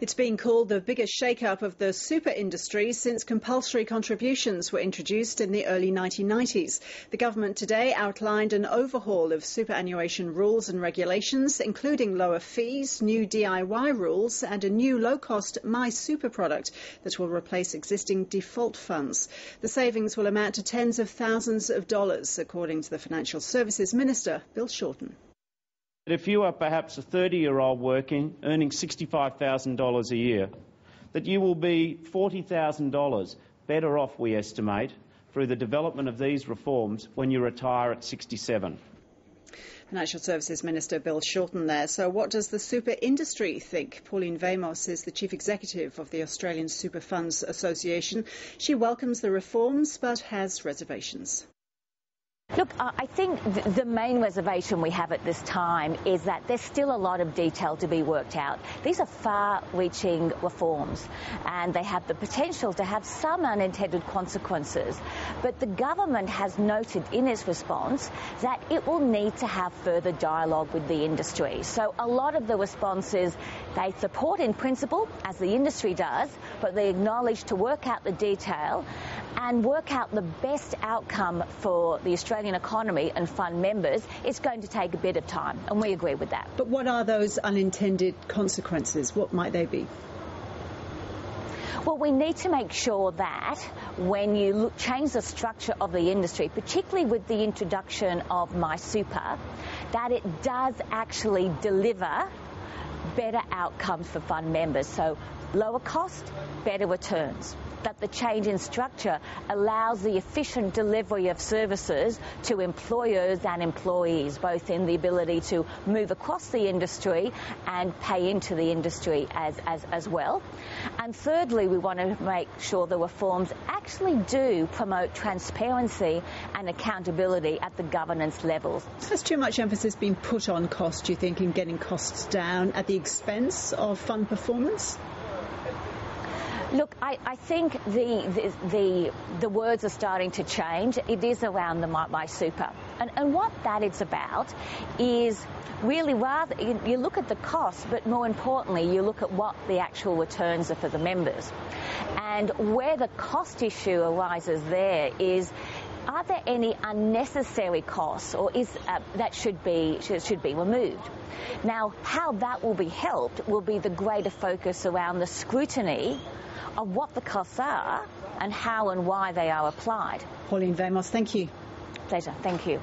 It's being called the biggest shake-up of the super industry since compulsory contributions were introduced in the early 1990s. The government today outlined an overhaul of superannuation rules and regulations, including lower fees, new DIY rules and a new low-cost My Super product that will replace existing default funds. The savings will amount to tens of thousands of dollars, according to the Financial Services Minister, Bill Shorten. If you are perhaps a 30-year-old working, earning $65,000 a year, that you will be $40,000 better off, we estimate, through the development of these reforms when you retire at 67. Financial Services Minister Bill Shorten there. So what does the super industry think? Pauline is the Chief Executive of the Australian Super Funds Association. She welcomes the reforms but has reservations. Look, I think the main reservation we have at this time is that there's still a lot of detail to be worked out. These are far-reaching reforms and they have the potential to have some unintended consequences. But the government has noted in its response that it will need to have further dialogue with the industry. So a lot of the responses they support in principle, as the industry does, but they acknowledge to work out the detail and work out the best outcome for the Australian economy and fund members. It's going to take a bit of time, and we agree with that. But what are those unintended consequences? What might they be? Well, we need to make sure that when you change the structure of the industry, particularly with the introduction of My Super, that it does actually deliver better outcomes for fund members. So lower cost, better returns. That the change in structure allows the efficient delivery of services to employers and employees, both in the ability to move across the industry and pay into the industry as well. And thirdly, we want to make sure the reforms actually do promote transparency and accountability at the governance levels. Has too much emphasis been put on cost, do you think, in getting costs down at the expense of fund performance? Look, I think the words are starting to change. It is around the My Super. And what that is about is really rather, you look at the cost, but more importantly, you look at what the actual returns are for the members. And where the cost issue arises there is, are there any unnecessary costs or that should be removed? Now, how that will be helped will be the greater focus around the scrutiny of what the costs are and how and why they are applied. Pauline, thank you. Pleasure. Thank you.